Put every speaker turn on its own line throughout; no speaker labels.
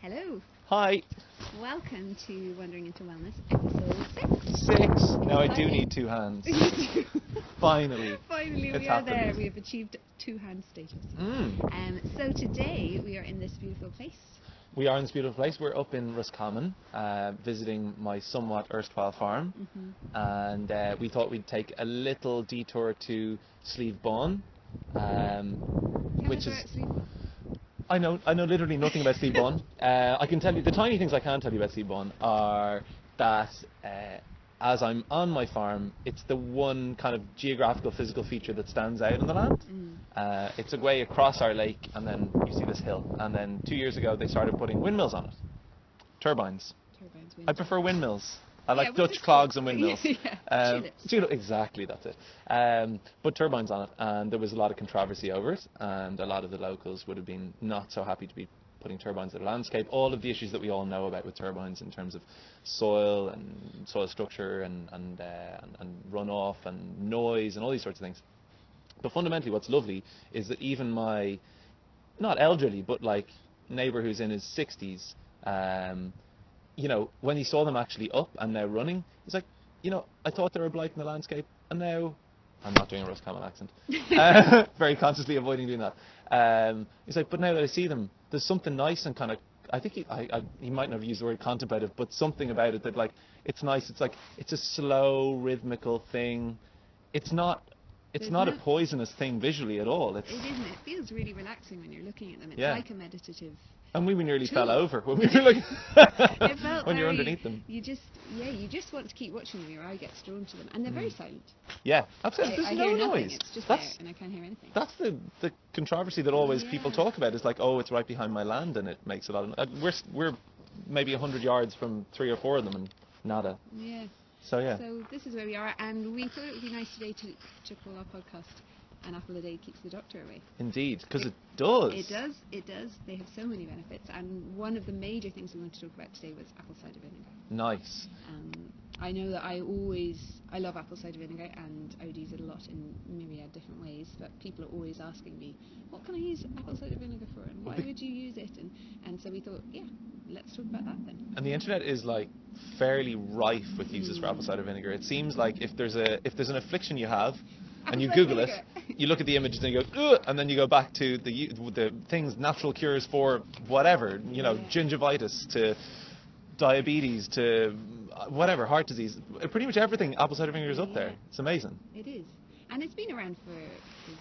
Hello.
Hi.
Welcome to Wandering into Wellness, episode 6.
6. Now I do
Exciting.
need 2 hands.
You do.
Finally.
Finally,
It's
we are
happened.
there. We have achieved 2-hand status. So today we are in this beautiful place.
We are in this beautiful place. We're up in Roscommon, visiting my somewhat erstwhile farm, and we thought we'd take a little detour to Slieve Bawn, which is. I know literally nothing about Slieve Bawn. I can tell you the tiny things I can tell you about Slieve Bawn are that as I'm on my farm, it's the one kind of geographical physical feature that stands out in the land. It's a way across our lake, and then you see this hill. And then 2 years ago they started putting windmills on it, turbines. I prefer windmills. I like Dutch clogs and windmills. Tulips. Exactly, that's it. But turbines on it, and there was a lot of controversy over it, and a lot of the locals would have been not so happy to be putting turbines in the landscape. All of the issues that we all know about with turbines in terms of soil and soil structure and runoff and noise and all these sorts of things. But fundamentally, what's lovely is that even my, not elderly, but like neighbour who's in his 60s, you know, when he saw them actually up and now running, he's like, you know, I thought they were a blight in the landscape, and now, I'm not doing a Roscommon accent, very consciously avoiding doing that. He's like, but now that I see them, there's something nice and kind of, I think he might not have used the word contemplative, but something about it that, like, it's nice. It's like, it's a slow, rhythmical thing. It's not a poisonous thing visually at all.
It isn't. It feels really relaxing when you're looking at them. It's like a meditative.
And we nearly
tool.
fell over when we were like
It felt
when you're underneath them.
You just want to keep watching them. Your eye gets drawn to them, and they're very silent.
Yeah, absolutely. There's
I
no
hear
noise.
nothing. It's just there, and I can't hear anything.
That's the controversy that always people talk about. Is like, oh, it's right behind my land, and it makes a lot of. We're maybe 100 yards from 3 or 4 of them, and nada.
Yeah.
So yeah.
So this is where we are, and we thought it would be nice today to call our podcast "An Apple a Day Keeps the Doctor Away."
Indeed, because it does.
It does. They have so many benefits, and one of the major things we want to talk about today was apple cider vinegar.
Nice.
I know that I love apple cider vinegar, and I would use it a lot in myriad different ways, but people are always asking me, what can I use apple cider vinegar for, and why would you use it? And so we thought, let's talk about that then.
And the internet is like fairly rife with uses for apple cider vinegar. It seems like if there's an affliction you have, and you Google it, you look at the images and you go, ugh, and then you go back to the things, natural cures for whatever, you know, gingivitis to diabetes to whatever, heart disease, pretty much everything. Apple cider vinegar is up there. It's amazing.
It is, and it's been around for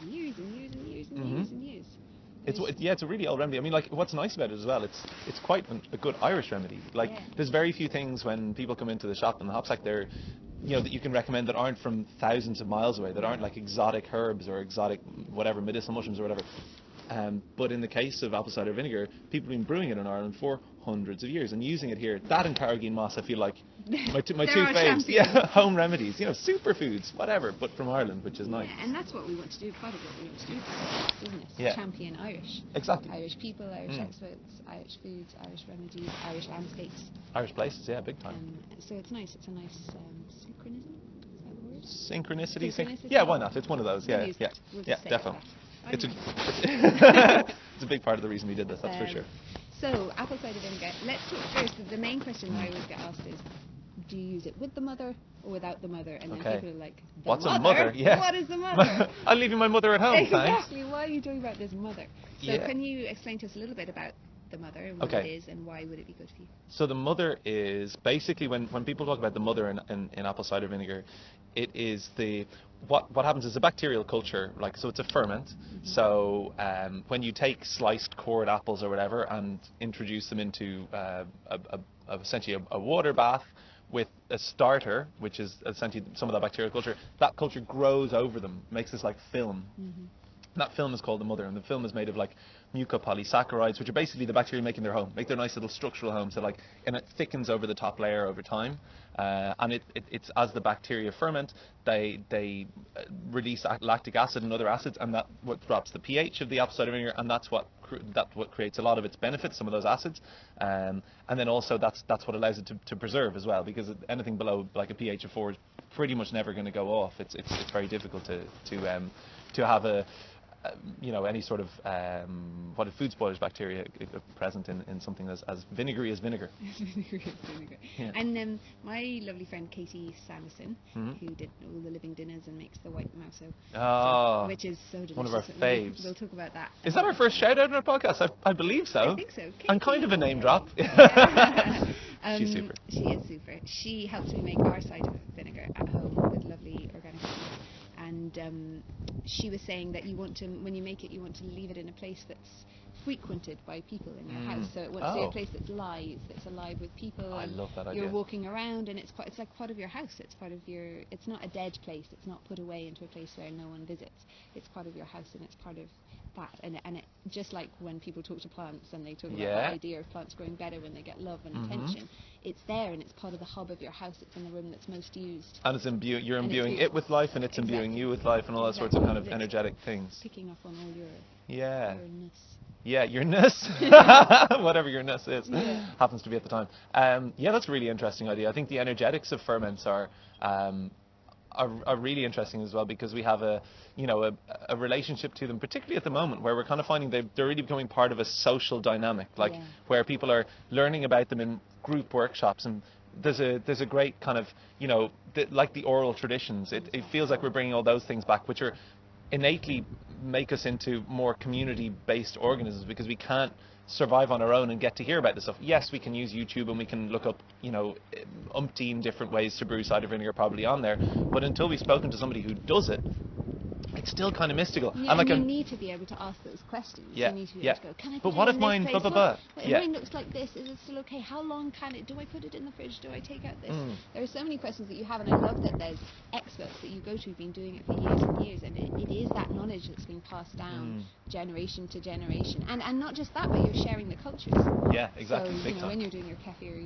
years and years and years and years and years.
It's a really old remedy. I mean, like, what's nice about it as well, it's quite a good Irish remedy. Like, there's very few things when people come into the shop in the hop sack there, you know, that you can recommend that aren't from thousands of miles away, that aren't like exotic herbs or exotic whatever, medicinal mushrooms or whatever. But in the case of apple cider vinegar, people have been brewing it in Ireland for hundreds of years and using it here. That and carrageen moss, I feel like my two faves. Yeah, home remedies, you know, superfoods, whatever, but from Ireland, which is nice.
Yeah, and that's what we want to do. Part of what we want to do, isn't it?
Yeah.
Champion Irish.
Exactly.
Irish people, Irish experts, Irish foods, Irish remedies, Irish landscapes.
Irish places, yeah, big time.
So it's nice. It's a nice synchronism. Is that the word?
Synchronicity. Yeah, why not? It's one of those. Yeah, definitely. It's a big part of the reason we did this, that's for sure.
So, apple cider vinegar. Let's talk first. The main question that I always get asked is, do you use it with the mother or without the mother? And then people are like,
what's a mother? Yeah.
What is the mother?
I'm leaving my mother at home,
exactly. Why are you talking about this mother? So can you explain to us a little bit about the mother and what it is and why would it be good for you?
So the mother is basically, when people talk about the mother in apple cider vinegar, it is what happens is a bacterial culture, like, so it's a ferment. So when you take sliced cored apples or whatever and introduce them into essentially a water bath with a starter, which is essentially some of that bacterial culture, that culture grows over them, makes this like film. That film is called the mother, and the film is made of like mucopolysaccharides, which are basically the bacteria making their home, make their nice little structural home. So and it thickens over the top layer over time, and it's as the bacteria ferment, they release lactic acid and other acids, and that what drops the pH of the apple cider vinegar, and that's what creates a lot of its benefits, some of those acids, and then also that's what allows it to preserve as well, because anything below like a pH of 4 is pretty much never going to go off. It's very difficult to have any sort of what are food spoilage bacteria present in something as vinegary as vinegar.
Vinegary is vinegar.
Yeah.
And my lovely friend Katie Sanderson,
Mm-hmm.
who did all the living dinners and makes the white mouse, which is so delicious.
One of our faves.
We'll talk about that.
Is that our first shout out in our podcast? I believe so.
I think so. Katie.
And kind of a name drop. She's super.
She is super. She helps me make our cider vinegar at home with lovely organic seeds. And she was saying that when you make it, you want to leave it in a place that's frequented by people in your house. So it wants to be a place that's alive with people.
I love that idea.
You're walking around, and it's like part of your house. It's part of it's not a dead place. It's not put away into a place where no one visits. It's part of your house, and it's part of that. And it just like when people talk to plants and they talk about the idea of plants growing better when they get love and attention, it's there, and it's part of the hub of your house. It's in the room that's most used.
And it's you're imbuing it with life, and it's imbuing you with life, and all that sorts of kind of energetic things.
Picking up on all your ness.
Yeah, your ness, whatever your ness is, happens to be at the time. That's a really interesting idea. I think the energetics of ferments are really interesting as well, because we have a relationship to them, particularly at the moment, where we're kind of finding they're really becoming part of a social dynamic, where people are learning about them in group workshops, and there's a great kind of like the oral traditions. It feels like we're bringing all those things back, which are innately make us into more community-based organisms, because we can't survive on our own and get to hear about this stuff. Yes, we can use YouTube and we can look up, umpteen different ways to brew cider vinegar probably on there, but until we've spoken to somebody who does it, it's still kind of mystical.
Yeah, and you need to be able to ask those questions.
Yeah,
you need to be able to go, can I put
but what
it
if
in
mine,
this
blah,
place?
blah, blah.
If mine looks like this, is it still okay? How long can it, do I put it in the fridge? Do I take out this? There are so many questions that you have, and I love that there's experts that you go to who've been doing it for years and years, and it is that knowledge that's being passed down generation to generation. And not just that, but you're sharing the cultures.
Yeah, exactly.
So, when you're doing your kefir, or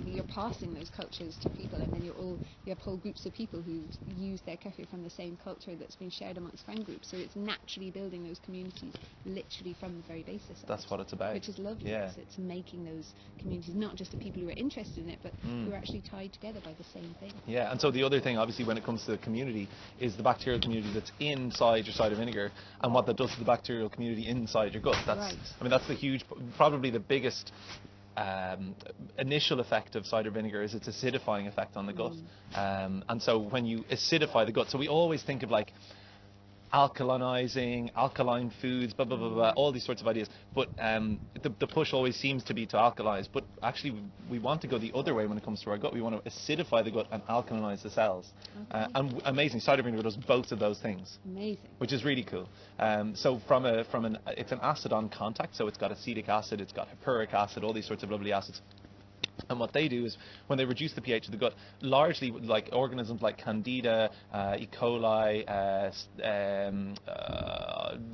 you're passing those cultures to people, and then you have whole groups of people who use their kefir from the same culture that's been shared amongst friend groups. So it's naturally building those communities literally from the very basis of
That's what it's about.
which is lovely.
Yeah.
It's making those communities not just the people who are interested in it, but who are actually tied together by the same thing.
Yeah, and so the other thing, obviously, when it comes to the community, is the bacterial community that's inside your cider vinegar, and what that does to the bacterial community inside your gut. That's that's the huge, probably the biggest initial effect of cider vinegar is its acidifying effect on the gut. And so when you acidify the gut, so we always think of like alkalizing, alkaline foods, blah, blah, blah, blah, all these sorts of ideas. But the push always seems to be to alkalize. But actually, we want to go the other way when it comes to our gut. We want to acidify the gut and alkalinize the cells. And amazing, cider vinegar does both of those things.
Amazing.
Which is really cool. So it's an acid on contact. So it's got acetic acid, it's got hippuric acid, all these sorts of lovely acids. And what they do is, when they reduce the pH of the gut, largely like organisms like Candida, E. coli,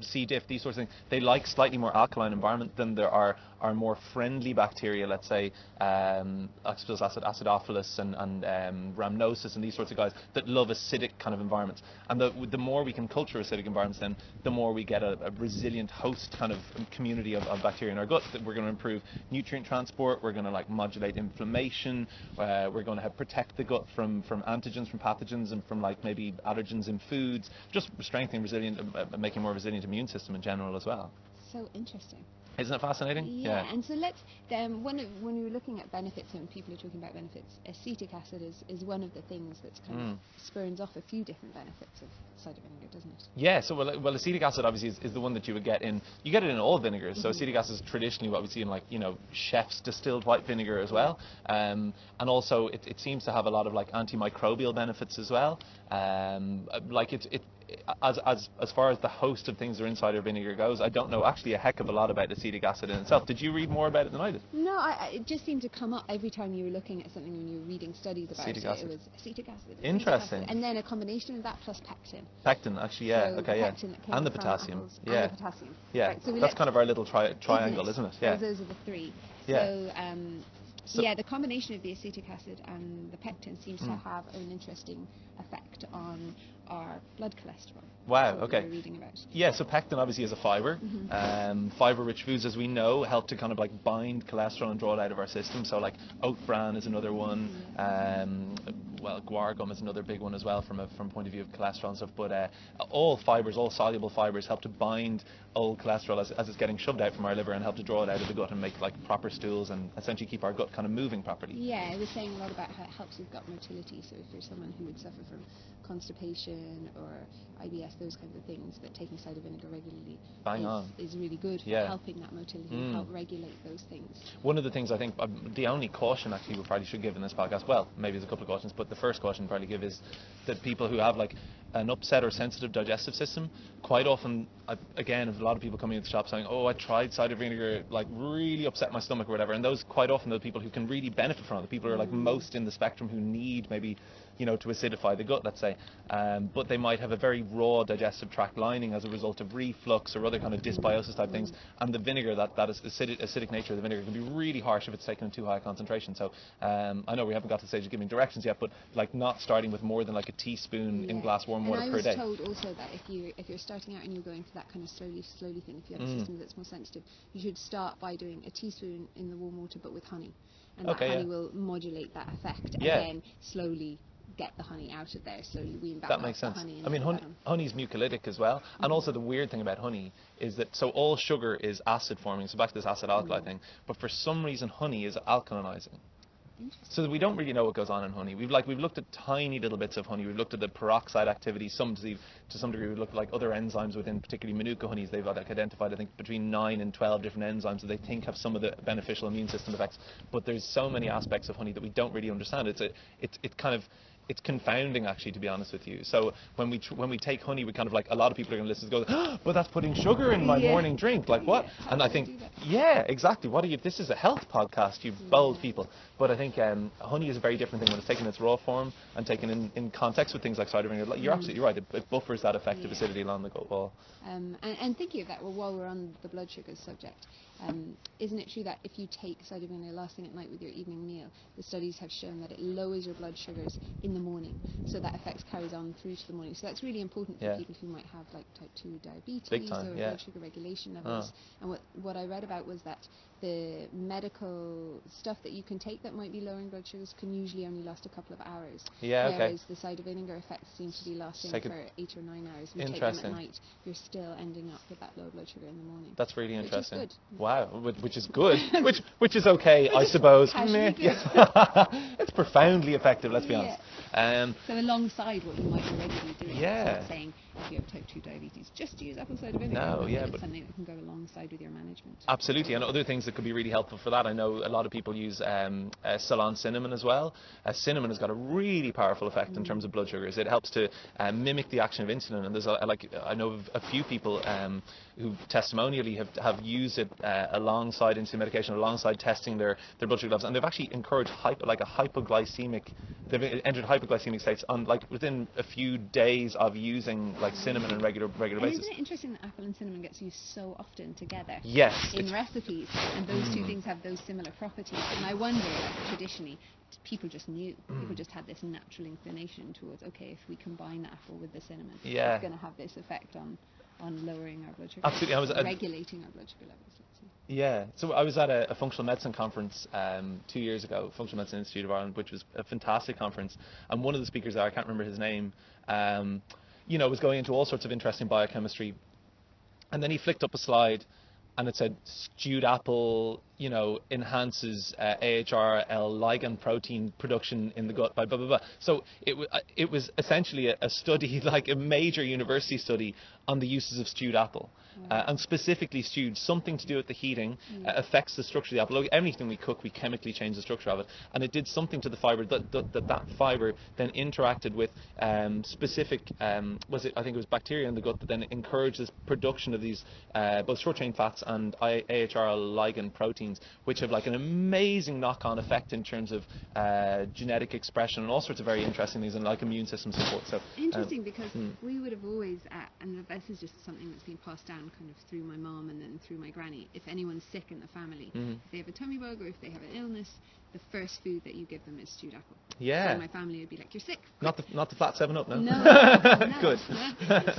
C. diff, these sorts of things, they like slightly more alkaline environment than there are more friendly bacteria, let's say, oxalic acid, acidophilus and rhamnosus and these sorts of guys that love acidic kind of environments. And the more we can culture acidic environments, then the more we get a resilient host kind of community of bacteria in our gut. That we're going to improve nutrient transport, we're going to like modulate inflammation, we're going to protect the gut from antigens, from pathogens, and from like maybe allergens in foods, just strengthening making a more resilient immune system in general as well.
So interesting.
Isn't it fascinating?
Yeah. And so let's when we were looking at benefits, and people are talking about benefits, acetic acid is one of the things that's kind of spurns off a few different benefits of cider vinegar, doesn't it?
Yeah. So well, acetic acid obviously is the one that you would get in. You get it in all vinegars. So acetic acid is traditionally what we see in like chef's distilled white vinegar as well. And also it seems to have a lot of like anti-microbial benefits as well. Like as far as the host of things that are in cider vinegar goes, I don't know actually a heck of a lot about acetic acid in itself. Did you read more about it than I did?
No, it just seemed to come up every time you were looking at something when you were reading studies about
acetic acid.
It was acetic acid.
Interesting.
And then a combination of that plus pectin.
Pectin, actually, yeah.
So
okay, yeah.
And
the potassium.
Apples,
yeah.
And the potassium.
Yeah.
Right, so
that's kind of our little triangle, isn't it? Yeah.
Those are the three.
Yeah.
So the combination of the acetic acid and the pectin seems to have an interesting effect on our blood cholesterol.
Wow,
That's what
okay.
we were reading about.
Yeah, so pectin obviously is a fibre. Fibre-rich foods, as we know, help to kind of like bind cholesterol and draw it out of our system. So like oat bran is another one. well, guar gum is another big one as well from point of view of cholesterol and stuff. But all fibres, all soluble fibres, help to bind old cholesterol as it's getting shoved out from our liver and help to draw it out of the gut and make like proper stools and essentially keep our gut kind of moving properly.
Yeah, I was saying a lot about how it helps with gut motility. So if you're someone who would suffer from constipation or IBS, those kinds of things, that taking cider vinegar regularly is really good for helping that motility and help regulate those things.
One of the things I think, the only caution actually we probably should give in this podcast, well, maybe there's a couple of cautions, but the first caution we probably give is that people who have like an upset or sensitive digestive system, quite often, again, a lot of people coming into the shop saying, oh, I tried cider vinegar, like really upset my stomach or whatever, and those quite often are the people who can really benefit from it, the people who are like most in the spectrum who need maybe, you know, to acidify the gut, let's say, but they might have a very raw digestive tract lining as a result of reflux or other kind of dysbiosis type things, and the vinegar, that is acidic nature of the vinegar can be really harsh if it's taken in too high a concentration. So I know we haven't got to the stage of giving directions yet, but like not starting with more than like a teaspoon in glass warm water per day.
I was told also that if you're starting out and you're going for that kind of slowly thing, if you have a system that's more sensitive, you should start by doing a teaspoon in the warm water but with honey, and that honey will modulate that effect, and then slowly get the honey out of there, slowly wean back.
That makes sense. I mean, honey's mucolytic as well, and also the weird thing about honey is that so all sugar is acid forming, so back to this acid alkali thing, but for some reason honey is alkalinizing. So we don't really know what goes on in honey. We've looked at tiny little bits of honey. We've looked at the peroxide activity. To some degree, we've looked at like other enzymes within, particularly Manuka honeys. They've like identified, I think, between 9 and 12 different enzymes that they think have some of the beneficial immune system effects. But there's so many aspects of honey that we don't really understand. It's confounding, actually, to be honest with you. So when we take honey, we kind of like, a lot of people are going to listen and go, oh, but that's putting sugar in my morning drink. Like what? And I think, exactly. What are you? This is a health podcast, you bold people. But I think honey is a very different thing when it's taken in its raw form and taken in context with things like cider vinegar. You're absolutely right. It buffers that effective acidity along the gut wall.
And thinking of that, while we're on the blood sugars subject, isn't it true that if you take cider vinegar last thing at night with your evening meal, the studies have shown that it lowers your blood sugars in the morning, so that effect carries on through to the morning. So that's really important for people who might have like type 2 diabetes or blood sugar regulation levels. And what I read about was that the medical stuff that you can take that might be lowering blood sugars can usually only last a couple of hours. Whereas the cider vinegar effects seem to be lasting for 8 or 9 hours. If you take them at night, you're still ending up with that low blood sugar in the morning.
That's really interesting.
Which is good.
Wow, which is good. which is okay, I suppose. It's profoundly effective, let's be honest.
So alongside what you might already be doing, it's not saying if you have type 2 diabetes, just use apple cider vinegar. But something that can go alongside with your management.
Absolutely, and other things that could be really helpful for that. I know a lot of people use Ceylon cinnamon as well. Cinnamon has got a really powerful effect in terms of blood sugars. It helps to mimic the action of insulin, and there's I know of a few people who testimonially have used it alongside insulin medication, alongside testing their blood sugar levels, and they've actually encouraged they've entered hypoglycemic states on within a few days of using cinnamon on regular basis.
Isn't it interesting that apple and cinnamon gets used so often together?
Yes.
In recipes, and those two things have those similar properties. And I wonder, traditionally, people just knew. People just had this natural inclination towards, okay, if we combine the apple with the cinnamon, it's going to have this effect on lowering our blood sugar.
Absolutely.
Regulating our blood sugar levels.
Yeah, so I was at a functional medicine conference 2 years ago, Functional Medicine Institute of Ireland, which was a fantastic conference. And one of the speakers there, I can't remember his name, was going into all sorts of interesting biochemistry. And then he flicked up a slide and it said stewed apple, enhances AHRL ligand protein production in the gut by blah, blah, blah. So it was essentially a study, like a major university study on the uses of stewed apple. And specifically stewed, something to do with the heating, affects the structure of the apple. Look, anything we cook, we chemically change the structure of it. And it did something to the fibre that fibre then interacted with specific, I think it was bacteria in the gut that then encourages production of these both short-chain fats and AHRL ligand proteins, which have an amazing knock-on effect in terms of genetic expression and all sorts of very interesting things, and immune system support. So
interesting, because we would have always, and this is just something that's been passed down kind of through my mom and then through my granny, if anyone's sick in the family, if they have a tummy bug or if they have an illness, the first food that you give them is stewed apple.
Yeah.
So my family would be like, "You're sick."
Not the flat 7-Up, no?
No.
Good.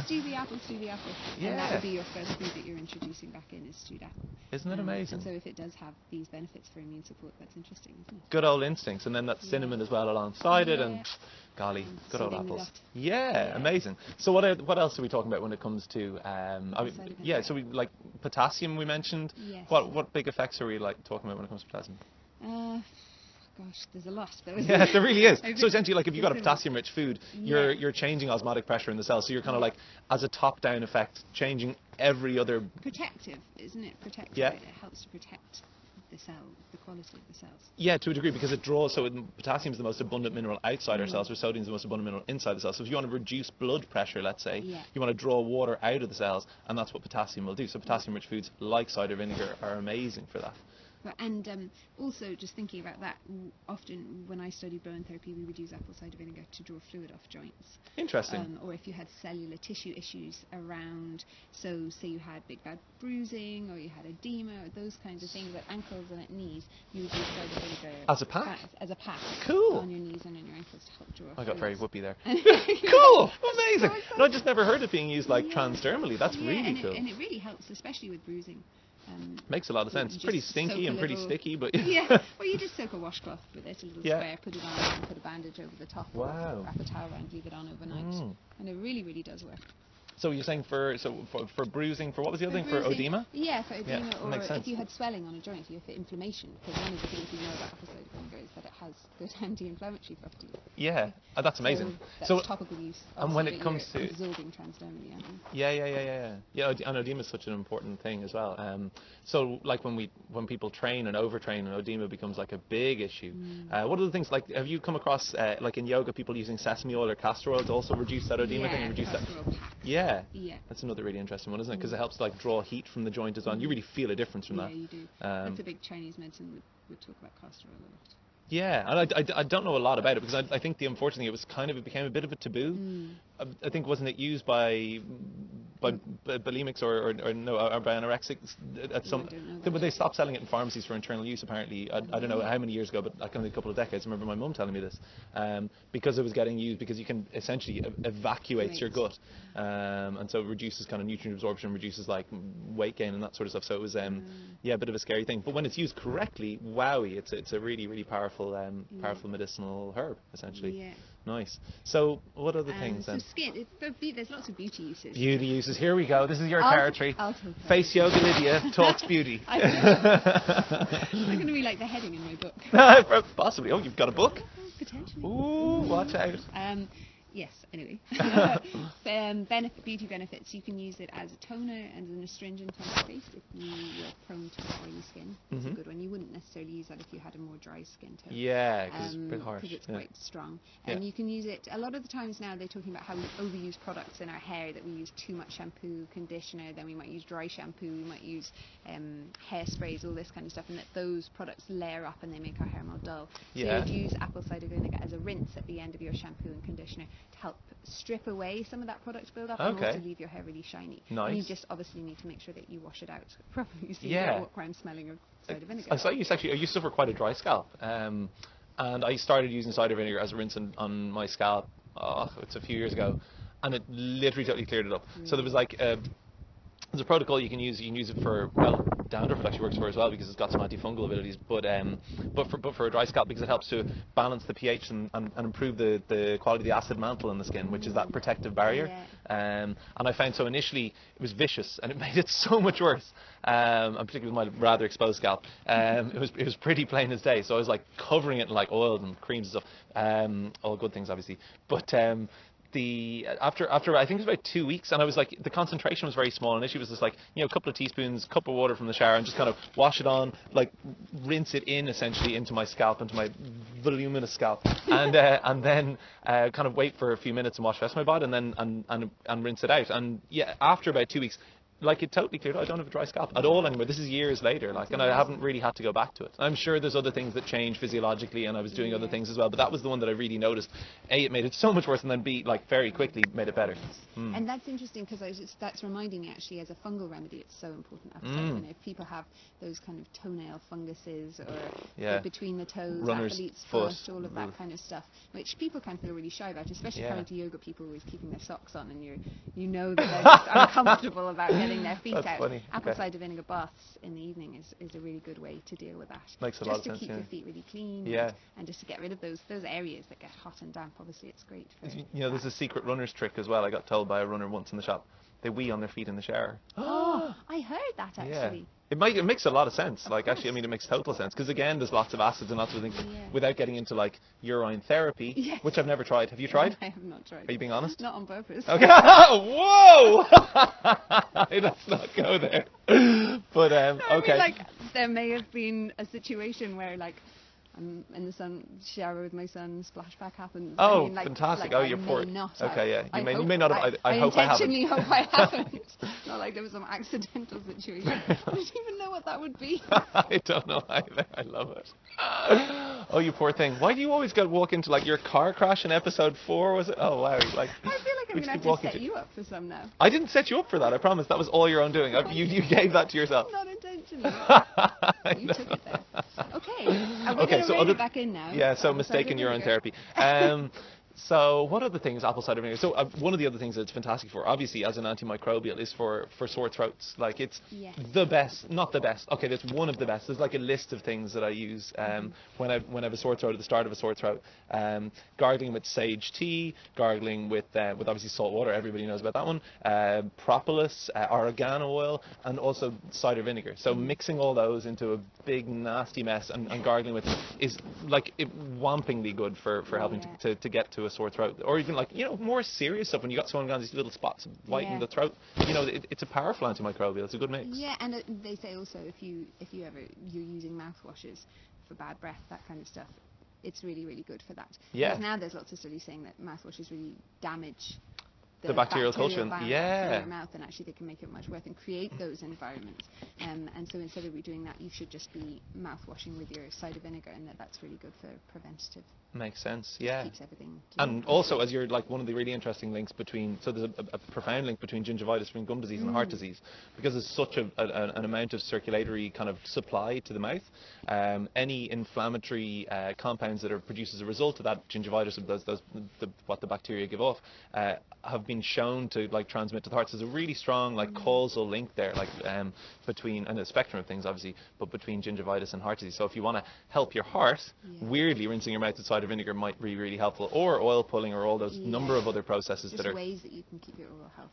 Stew the apple.
Yeah.
And that would be your first food that you're introducing back in is stewed apple.
Isn't it amazing?
And so if it does have these benefits for immune support, that's interesting, isn't it?
Good old instincts, and then that cinnamon as well alongside it, and golly, good old
Soothing the
apples.
gut.
Yeah, amazing. So what else are we talking about when it comes to
Cider
yeah,
vinegar.
so we like potassium we mentioned.
Yes.
What big effects are we like talking about when it comes to potassium?
Gosh, there's a lot.
Yeah, there really is. So essentially, like if you've got a
There's so much.
potassium-rich food,
Yeah.
you're changing osmotic pressure in the cell. So you're kind of like, as a top-down effect, changing every other.
Protective, isn't it? Protective.
Yeah.
It helps to protect the cell, the quality of the cells.
Yeah, to a degree, because it draws. So potassium is the most abundant mineral outside our cells, where sodium is the most abundant mineral inside the cells. So if you want to reduce blood pressure, let's say, you want to draw water out of the cells, and that's what potassium will do. So potassium-rich foods like cider vinegar are amazing for that.
And also, just thinking about that, often when I studied bone therapy, we would use apple cider vinegar to draw fluid off joints.
Interesting.
Or if you had cellular tissue issues around, so say you had big bad bruising, or you had edema, or those kinds of things, at ankles and at knees, you would use cider vinegar
As a pack?
As a pack.
Cool.
On your knees and on your ankles to help draw.
I got very
fluids.
whoopy there. Cool, amazing.
So
No, I just never heard it being used like transdermally. That's
Yeah,
really
and
cool.
and it really helps, especially with bruising.
Makes a lot of sense. It's pretty
just
stinky
soak a
and pretty
little-
sticky, but
Yeah, well, you just soak a washcloth with it, a little
Yeah.
square, put it on, and put a bandage over the top.
Wow.
Wrap a towel around, leave it on overnight, and it really, really does work.
So you're saying for bruising, for what was the other thing? For
bruising.
edema?
Yeah, for edema,
that
or
makes sense.
if you had swelling on a joint, you have for inflammation, because one of the things we know about apple cider vinegar is that it has good anti-inflammatory properties.
Yeah, that's amazing.
That's
So
topical use.
and when
also,
it
that
comes
you're
to-
absorbing transdermally, aren't you?
Yeah, and edema is such an important thing as well. So like when people train and overtrain, and edema becomes like a big issue. What are the things, like have you come across like in yoga people using sesame oil or castor oil to also reduce that edema thing and reduce that?
castor oil packs.
Yeah.
Yeah.
That's another really interesting one, isn't it? Because it helps to like draw heat from the joint as well. And you really feel a difference from that.
Yeah, you do. That's a big Chinese medicine. Would talk about castor oil a lot.
Yeah, and I don't know a lot about it because I think the unfortunate thing, it became a bit of a taboo. I think wasn't it used by bulimics or by anorexics at some?
I don't know
But they stopped selling it in pharmacies for internal use. Apparently, I don't know how many years ago, but I can think a couple of decades. I remember my mum telling me this because it was getting used because you can essentially evacuate your gut, and so it reduces kind of nutrient absorption, reduces like weight gain and that sort of stuff. So it was a bit of a scary thing. But when it's used correctly, wowie, it's a really really powerful medicinal herb essentially.
Yeah.
Nice. So what other things
So
then?
skin, there's lots of beauty uses.
Beauty uses. Here we go. This is your
I'll-
territory.
I'll talk about
Face Yoga Lydia talks beauty.
I don't know. It's going to be like the heading in my book.
Possibly. Oh, you've got a book?
Potentially.
Ooh, watch out.
Yes, anyway. Beauty benefits. You can use it as a toner and an astringent on your face if you're prone to oily skin. It's a good one. You wouldn't necessarily use that if you had a more dry skin tone.
Yeah, because it's a bit harsh.
Because it's
yeah.
quite strong. And you can use it, a lot of the times now they're talking about how we overuse products in our hair, that we use too much shampoo, conditioner, then we might use dry shampoo, we might use hairsprays, all this kind of stuff, and that those products layer up and they make our hair more dull. So
Yeah.
you'd use apple cider vinegar as a rinse at the end of your shampoo and conditioner to help strip away some of that product build-up and
Okay.
also leave your hair really shiny.
Nice.
And you just obviously need to make sure that you wash it out properly so you
Yeah.
don't walk around smelling of cider vinegar.
I used to suffer quite a dry scalp, and I started using cider vinegar as a rinse on my scalp. It's a few years ago, and it literally totally cleared it up. So there was like there's a protocol you can use. You can use it for, well, dandruff actually works for as well because it's got some antifungal abilities. But for a dry scalp, because it helps to balance the pH and improve the quality of the acid mantle in the skin, which is that protective barrier.
Yeah.
And I found, so initially it was vicious and it made it so much worse. And particularly with my rather exposed scalp, it was pretty plain as day. So I was like covering it in like oils and creams and stuff. All good things obviously, but. After I think it was about 2 weeks, and I was like, the concentration was very small, and initially was just like, a couple of teaspoons, cup of water from the shower, and just kind of wash it on, like rinse it in essentially into my scalp, into my voluminous scalp, and then kind of wait for a few minutes and wash the rest of my body, and then and rinse it out. And yeah, after about 2 weeks, like it totally cleared. I don't have a dry scalp at all anymore. This is years later, like, and I haven't really had to go back to it. I'm sure there's other things that change physiologically, and I was doing other things as well, but that was the one that I really noticed. A, it made it so much worse, and then B, like, very quickly made it better.
And that's interesting, because that's reminding me, actually, as a fungal remedy, it's so important. Apple cider vinegar. If people have those kind of toenail funguses, or between the toes,
runner's
athlete's
foot,
all of that kind of stuff, which people kind of feel really shy about, especially coming to yoga. People always keeping their socks on, and you know that they're just uncomfortable about getting their feet out.
Funny.
Apple cider vinegar baths in the evening is a really good way to deal with that.
Makes a lot of sense.
Just to keep your feet really clean, and just to get rid of those areas that get hot and damp. Obviously, it's great for
there's a secret runner's trick as well. I got told by a runner once in the shop. They wee on their feet in the shower.
Oh, I heard that, actually.
Yeah. It makes a lot of sense. Like, actually, I mean, it makes total sense. Because, again, there's lots of acids and lots of things. Without getting into, like, urine therapy, which I've never tried. Have you tried?
I have not tried.
Are you being honest?
Not on purpose.
Okay. Whoa! Let's not go there. But, okay.
I mean, like, there may have been a situation where, like, I'm in the shower with my son, splashback happens.
Oh,
I mean, like,
fantastic.
Like,
you're poor. Okay, yeah. You may not have.
I
hope I haven't.
intentionally hope I haven't. Not like there was some accidental situation. I don't even know what that would be.
I don't know either. I love it. Oh, you poor thing. Why do you always walk into, like, your car crash in episode 4, was it? Oh, wow. Like,
I feel like I'm going to have to set you up for some now.
I didn't set you up for that, I promise. That was all your own doing. You gave that to yourself.
Not intentionally. You took it there. Okay, so rein it back in now.
Yeah, so mistaken urine therapy. So what other things apple cider vinegar? So one of the other things that it's fantastic for, obviously, as an antimicrobial, is for sore throats. Like, it's the best, not the best. Okay, that's one of the best. There's like a list of things that I use when I have a sore throat, at the start of a sore throat. Gargling with sage tea, gargling with obviously salt water. Everybody knows about that one. Propolis, oregano oil, and also cider vinegar. So mixing all those into a big nasty mess and gargling with it is like whompingly good for helping to get to a sore throat, or even, like, more serious stuff when you got someone got these little spots white in the throat. It's a powerful antimicrobial. It's a good mix.
Yeah, and they say also if you're using mouthwashes for bad breath, that kind of stuff, it's really, really good for that.
Yeah.
Because now there's lots of studies saying that mouthwashes really damage
the bacterial culture in
your mouth, and actually they can make it much worse and create those environments. And so instead of doing that, you should just be mouthwashing with your cider vinegar, and that's really good for preventative.
Makes sense, yeah.
Keeps everything
and also, as you're, like, one of the really interesting links between, so there's a profound link between gingivitis and gum disease and heart disease, because there's such an amount of circulatory kind of supply to the mouth. Any inflammatory compounds that are produced as a result of that gingivitis, what the bacteria give off, have been shown to, like, transmit to the heart. So there's a really strong, like, causal link there, like, between, and a spectrum of things, obviously, but between gingivitis and heart disease. So if you want to help your heart, weirdly, rinsing your mouth with cider vinegar might be really helpful, or oil pulling, or all those number of other processes that are
ways that you can keep your oral health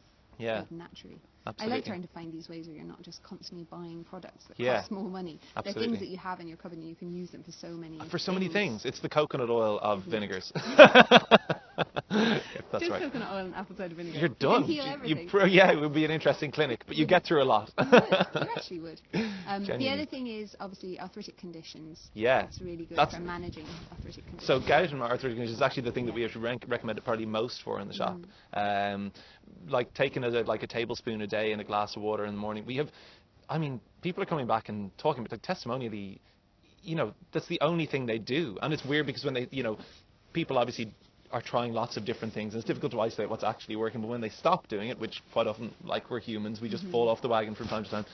naturally.
Absolutely.
I like trying to find these ways where you're not just constantly buying products that cost more money.
Absolutely.
They're things that you have in your cupboard and you can use them for so many
things. It's the coconut oil of vinegars. That's
just
right.
coconut oil and apple cider vinegar.
You're done.
You can heal everything.
It would be an interesting clinic, but you get through a lot.
You actually would. The other thing is, obviously, arthritic conditions.
Yeah.
That's really good for managing arthritic conditions.
So gout and arthritic conditions is actually the thing that we have to recommend it probably most for in the shop. Like taking a tablespoon a day in a glass of water in the morning. People are coming back and talking about, like, testimonially, that's the only thing they do. And it's weird because when they, people obviously are trying lots of different things, and it's difficult to isolate what's actually working, but when they stop doing it, which quite often, like, we're humans, we just fall off the wagon from time to time,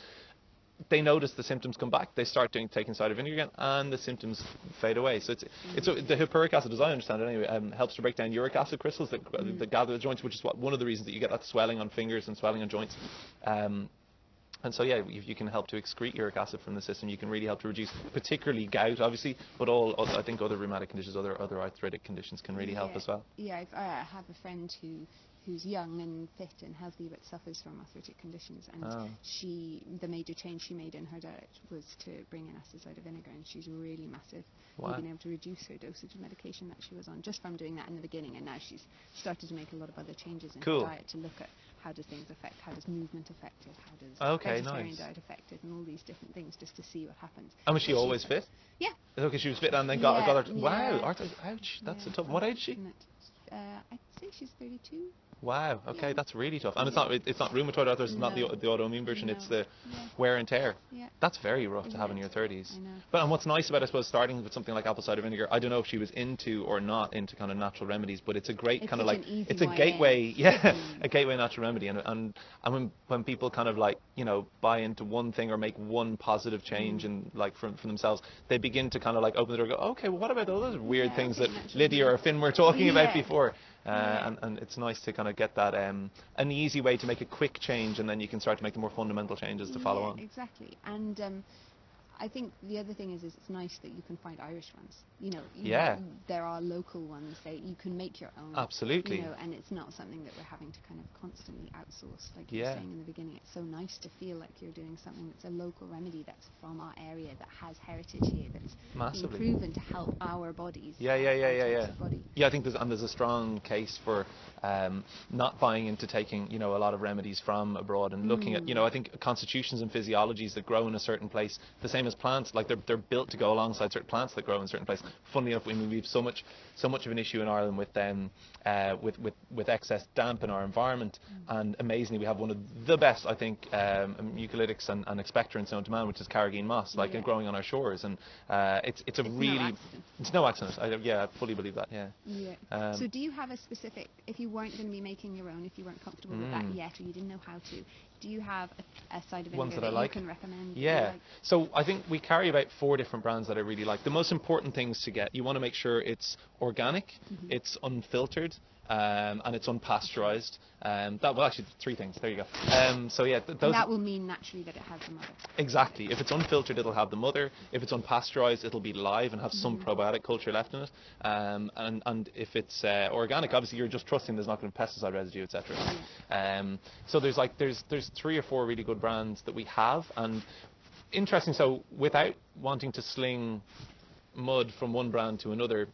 they notice the symptoms come back, they start taking cider vinegar again, and the symptoms fade away. So the hippuric acid, as I understand it anyway, helps to break down uric acid crystals that gather the joints, which is one of the reasons that you get that swelling on fingers and swelling on joints. And so, if you can help to excrete uric acid from the system, you can really help to reduce, particularly gout, obviously, but I think other rheumatic conditions, other arthritic conditions can really help as well.
Yeah, I have a friend who's young and fit and healthy but suffers from arthritic conditions, and the major change she made in her diet was to bring in acid cider vinegar, and she's really massively been able to reduce her dosage of medication that she was on just from doing that in the beginning, and now she's started to make a lot of other changes in her diet to look at how does things affect, how does movement affect it, how does vegetarian diet affect it, and all these different things, just to see what happens.
And was she always fit?
Yeah.
Okay, she was fit and then got her. Wow, ouch, that's a tough. What age is she?
I'd say she's 32.
Wow. Okay,
Yeah.
that's really tough. And it's not rheumatoid arthritis. It's not the
No.
autoimmune version.
No.
It's the
Yeah.
wear and tear.
Yeah.
That's very rough to
Isn't
have in
it?
your 30s.
I know.
But and what's nice about, I suppose, starting with something like apple cider vinegar, I don't know if she was into or not into kind of natural remedies, but it's a great
It's
kind of
such
like,
an easy
it's a
way
gateway,
in.
yeah, a gateway natural remedy. And when people kind of like, you know, buy into one thing or make one positive change and like from themselves, they begin to kind of like open the door and go, okay, well, what about all those weird
Yeah,
things
okay,
that
natural
Lydia or Finn were talking about
Yeah.
before?
Yeah.
And it's nice to kind of get that an easy way to make a quick change, and then you can start to make the more fundamental changes to follow on.
Exactly. And I think the other thing is it's nice that you can find Irish ones. You know,
Yeah.
there are local ones that you can make your own.
Absolutely.
You know, and it's not something that we're having to kind of constantly outsource, like you were
Yeah.
saying in the beginning. It's so nice to feel like you're doing something that's a local remedy that's from our area, that has heritage here, that's
Massively.
been proven to help our bodies.
Yeah.
our types of body.
Yeah, I think there's a strong case for not buying into taking, you know, a lot of remedies from abroad and looking at, you know, I think constitutions and physiologies that grow in a certain place, the same as plants, like they're built to go alongside certain plants that grow in a certain place. Funnily enough, we've so much of an issue in Ireland with excess damp in our environment, and amazingly we have one of the best, I think, eucalyptics and expectorants known to man, which is carrageen moss, like growing on our shores, and it's a really
no accident.
it's no accident. I fully believe that. Yeah.
Yeah. So do you have a specific, if you weren't going to be making your own, if you weren't comfortable with that yet, or you didn't know how to, do you have a cider vinegar
Ones that I
you
like?
can recommend?
Yeah. So I think we carry about 4 different brands that I really like. The most important things to get, you want to make sure it's organic, it's unfiltered, and it's unpasteurized. Actually 3 things. There you go. So yeah, those.
And that will mean naturally that it has the mother.
Exactly. If it's unfiltered, it'll have the mother. If it's unpasteurized, it'll be live and have some probiotic culture left in it. And if it's organic, obviously you're just trusting there's not going to be pesticide residue, etc. So there's 3 or 4 really good brands that we have, and interesting. So without wanting to sling mud from one brand to another,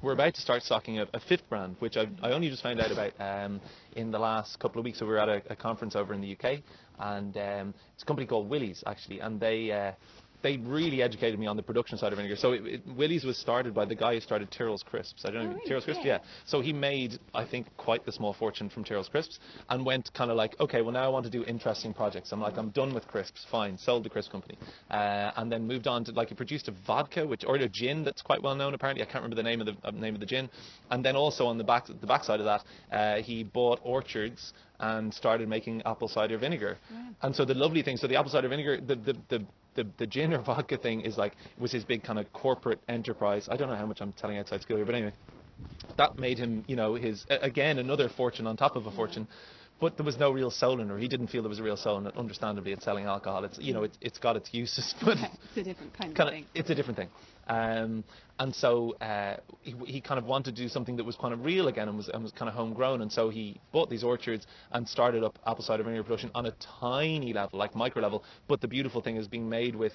we're about to start stocking a 5th brand, which I only just found out about in the last couple of weeks. So we were at a conference over in the UK, and it's a company called Willys, actually, and they really educated me on the production side of vinegar. So Willys was started by the guy who started Tyrrell's Crisps. I don't know,
really?
Tyrrell's Crisps,
Yeah.
yeah. So he made, I think, quite the small fortune from Tyrrell's Crisps, and went kind of like, okay, well now I want to do interesting projects. I'm like, I'm done with crisps, fine, sold the crisp company, and then moved on to, like, he produced a vodka, or a gin that's quite well known apparently. I can't remember the name of the gin. And then also on the backside of that, he bought orchards and started making apple cider vinegar.
Yeah.
And so the lovely thing, so the apple cider vinegar, the gin or vodka thing was his big kind of corporate enterprise. I don't know how much I'm telling outside school here, but anyway, that made him, you know, his, again, another fortune on top of a fortune. But there was no real soul in it, or he didn't feel there was a real soul in it. Understandably, it's selling alcohol. It's, you know, it's got its uses, but
It's a different kind of thing.
it's a different thing. And so he kind of wanted to do something that was kind of real again, and was kind of homegrown. And so he bought these orchards and started up apple cider vinegar production on a tiny level, like micro level. But the beautiful thing is being made with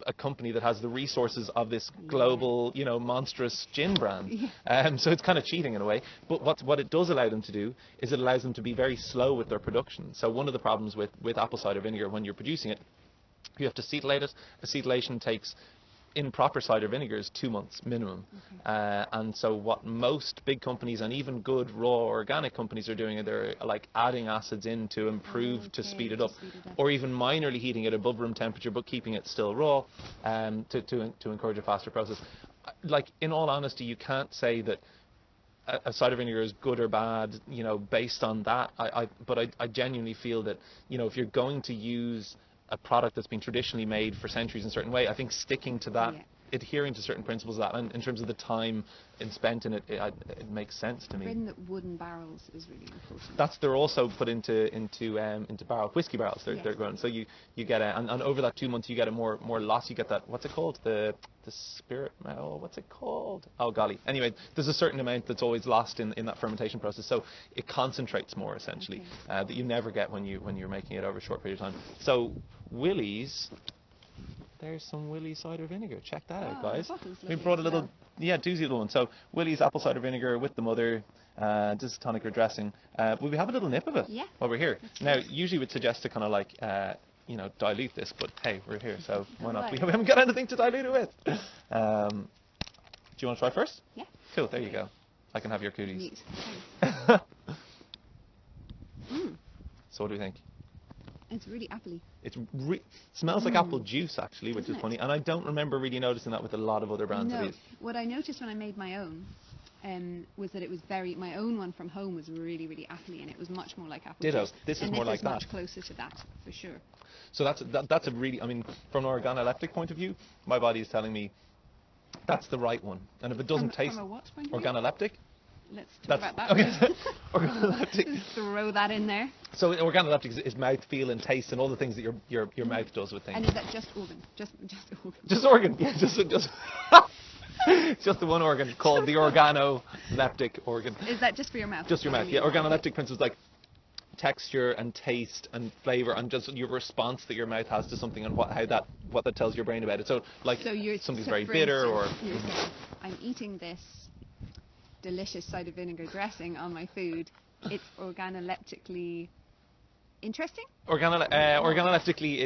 a company that has the resources of this global, you know, monstrous gin brand. So it's kind of cheating in a way. But what it does allow them to do is it allows them to be very slow with their production. So one of the problems with apple cider vinegar when you're producing it, you have to acetylate it. Acetylation takes, in proper cider vinegars, 2 months minimum. And so what most big companies and even good raw organic companies are doing, they're like adding acids in to improve, to speed it up, or even minorly heating it above room temperature but keeping it still raw, to encourage a faster process. Like, in all honesty, you can't say that a cider vinegar is good or bad, you know, based on that. But I genuinely feel that, you know, if you're going to use a product that's been traditionally made for centuries in a certain way, I think sticking to that, adhering to certain principles of that, and in terms of the time spent in it, it makes sense to me.
Written that wooden barrels is really important.
They're also put into whiskey barrels. They're grown. So you get and over that 2 months you get a more loss. You get that, what's it called? The spirit. Oh, what's it called? Oh golly. Anyway, there's a certain amount that's always lost in that fermentation process. So it concentrates more essentially, that you never get when you're making it over a short period of time. So Willys. There's some Willys cider vinegar. Check that out, guys. We brought a little, doozy little one. So Willys apple cider vinegar with the mother, this is tonic or dressing. Will we have a little nip of it while we're here? Now, usually we'd suggest to kind of like, you know, dilute this, but hey, we're here, so why not? We haven't got anything to dilute it with. Do you want to try first?
Yeah.
Cool. There you go. I can have your cooties.
Neat.
So what do you think?
It's really appley.
It smells like apple juice, actually, which
Doesn't
is
it?
funny. And I don't remember really noticing that with a lot of other brands I've
No.
used.
What I noticed when I made my own was that it was my own one from home was really, really appley, and it was much more like apple
Ditto.
juice.
This is
and
more like that.
much closer to that, for sure.
So that's a really, I mean, from an organoleptic point of view, my body is telling me that's the right one. And if it doesn't taste
from a what point of view?
organoleptic,
Let's talk about that.
okay. Organoleptic.
Just throw that in there.
So organoleptic is mouth feel and taste and all the things that your mouth does with things.
And is that just organ? Just organ.
Just organ, yeah, just it's just the one organ called the organoleptic organ.
Is that just for your mouth?
Just your mouth, yeah. Organoleptic principles like texture and taste and flavor and just your response that your mouth has to something and what that tells your brain about it. So like something's very bitter or
you're saying, I'm eating this delicious cider vinegar dressing on my food. It's organoleptically interesting.
Organoleptically,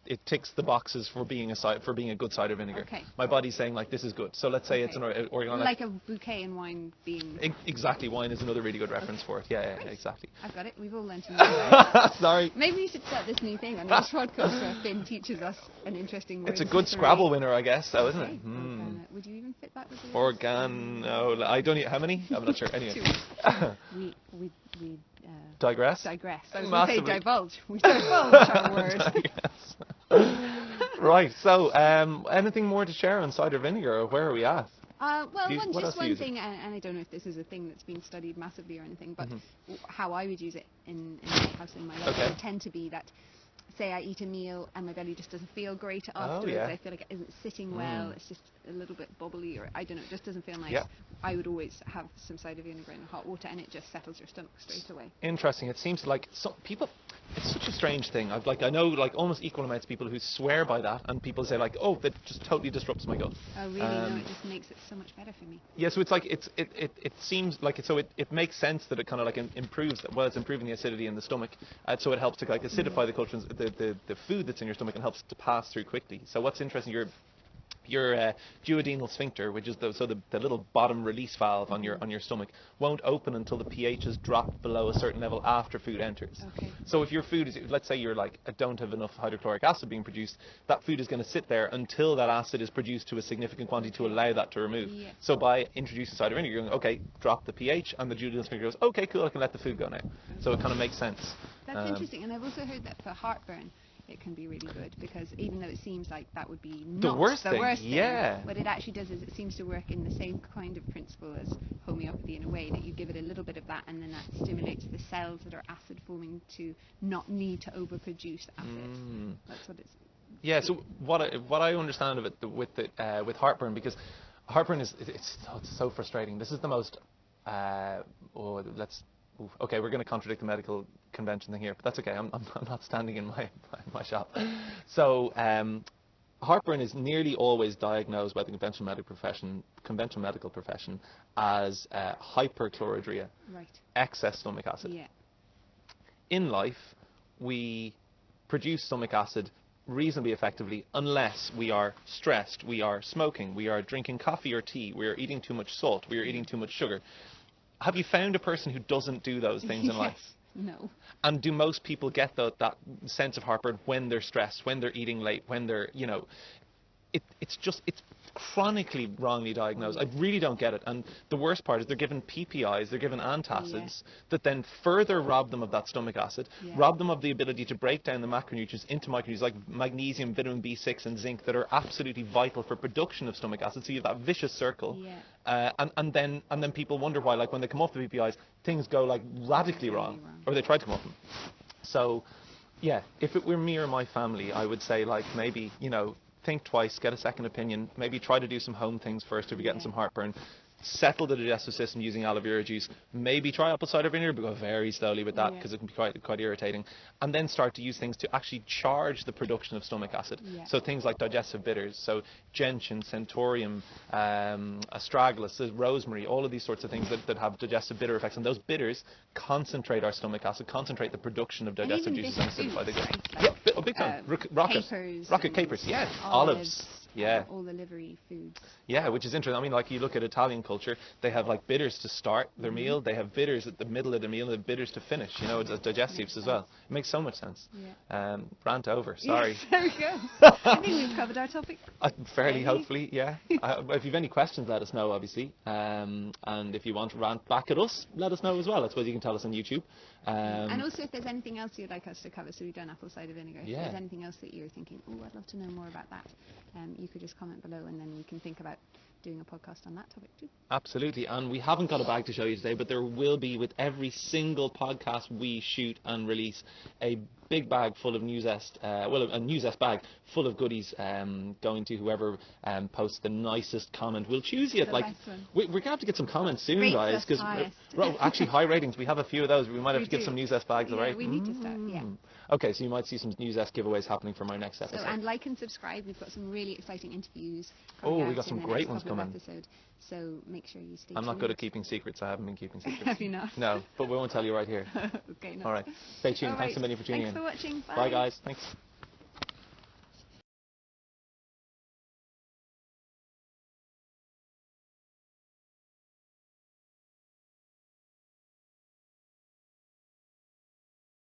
it ticks the boxes for being a good cider vinegar.
Okay.
My body's saying like this is good. So let's say it's an organoleptic.
Like a bouquet in wine being.
Exactly, wine is another really good reference for it. Yeah, exactly.
I've got it. We've all learned to
Sorry.
Maybe we should start this new thing on this podcast where Finn teaches us an interesting word.
It's a good Scrabble winner, I guess, though, isn't it?
Would you even fit that with the
Organo. I don't. How many? I'm not sure. Anyway.
we
Digress.
I was going to say divulge. We divulge our word.
Right. So, anything more to share on cider vinegar, or where are we at?
Well,
what
one thing, and I don't know if this is a thing that's been studied massively or anything, but how I would use it in my house, in my life, would tend to be that, say I eat a meal and my belly just doesn't feel great afterwards. I feel like it isn't sitting well. It's just a little bit bubbly, or I don't know, it just doesn't feel nice.
Yeah.
I would always have some cider vinegar in hot water, and it just settles your stomach straight away.
Interesting. It seems like some people. It's such a strange thing. I know like almost equal amounts of people who swear by that, and people say like, oh, that just totally disrupts my gut.
Oh really? No, it just makes it so much better for me.
Yeah, so it's like it seems like it makes sense that it kind of like improves. Well, it's improving the acidity in the stomach, so it helps to like acidify the cultures, the food that's in your stomach, and helps to pass through quickly. So what's interesting, your duodenal sphincter, which is the little bottom release valve on your stomach, won't open until the pH has dropped below a certain level after food enters.
Okay.
So if your food is, let's say you're like don't have enough hydrochloric acid being produced, that food is going to sit there until that acid is produced to a significant quantity to allow that to remove. Yeah. So by introducing cider vinegar, you're going, okay, drop the pH, and the duodenal sphincter goes, okay, cool, I can let the food go now. So it kind of makes sense.
That's interesting, and I've also heard that for heartburn, it can be really good, because even though it seems like that would be not
the worst thing,
what it actually does is it seems to work in the same kind of principle as homeopathy, in a way that you give it a little bit of that, and then that stimulates the cells that are acid forming to not need to overproduce acid. That's what it's.
Yeah. So what I understand of it with heartburn, because heartburn it's so frustrating. This is the most okay, we're going to contradict the medical convention thing here, but that's okay. I'm not standing in my shop. So heartburn is nearly always diagnosed by the conventional medical profession as hyperchlorhydria, right? Excess stomach acid.
Yeah.
In life, we produce stomach acid reasonably effectively unless we are stressed, we are smoking, we are drinking coffee or tea, we are eating too much salt, we are eating too much sugar. Have you found a person who doesn't do those things in life?
No.
And do most people get that sense of heartburn when they're stressed, when they're eating late, when they're, it's chronically wrongly diagnosed. I really don't get it. And the worst part is they're given PPIs, they're given antacids that then further rob them of that stomach acid, rob them of the ability to break down the macronutrients into micronutrients like magnesium, vitamin B6 and zinc that are absolutely vital for production of stomach acid. So you have that vicious circle. And then people wonder why, like when they come off the PPIs, things go like radically wrong, or they try to come off them. So yeah, if it were me or my family, I would say like maybe, think twice, get a second opinion, maybe try to do some home things first if you're getting some heartburn. Settle the digestive system using aloe vera juice. Maybe try apple cider vinegar, but go very slowly with that because it can be quite irritating. And then start to use things to actually charge the production of stomach acid. So things like digestive bitters, so gentian, centurium, astragalus, rosemary, all of these sorts of things that have digestive bitter effects. And those bitters concentrate our stomach acid, concentrate the production of digestive juices and acidify the gut. Big time. Rocket capers,
olives,
Yeah.
all the livery foods.
Yeah, which is interesting. I mean, like you look at Italian culture, they have like bitters to start their meal, they have bitters at the middle of the meal, and bitters to finish. You know, it's digestives as well. It makes so much sense.
Yeah.
Rant over. Sorry.
Yes, there we go. I think we've covered our topic.
Fairly, hopefully, yeah. If you've any questions, let us know, obviously. And if you want to rant back at us, let us know as well. I suppose you can tell us on YouTube.
And also, if there's anything else you'd like us to cover, so we've done apple cider vinegar. If
Yeah.
there's anything else that you're thinking, oh, I'd love to know more about that, you could just comment below, and then we can think about doing a podcast on that topic too.
Absolutely, and we haven't got a bag to show you today, but there will be, with every single podcast we shoot and release, a big bag full of Newzest, a Newzest bag full of goodies going to whoever posts the nicest comment. We'll choose you. Like, we're going to have to get some comments soon, guys, because actually high ratings, we have a few of those. We might have to give some Newzest bags away.
We need to start,
Okay, so you might see some Newzest giveaways happening from our next episode.
So, and like and subscribe. We've got some really exciting interviews.
Oh, we got some great ones coming.
So make sure you stay
I'm not
tuned.
good at keeping secrets. I haven't been keeping secrets.
Have you not?
No, but we won't tell you right here.
Okay, no.
All right. Stay tuned.
All
Thanks
right.
a million for tuning in.
Thanks for watching.
Bye, guys. Thanks.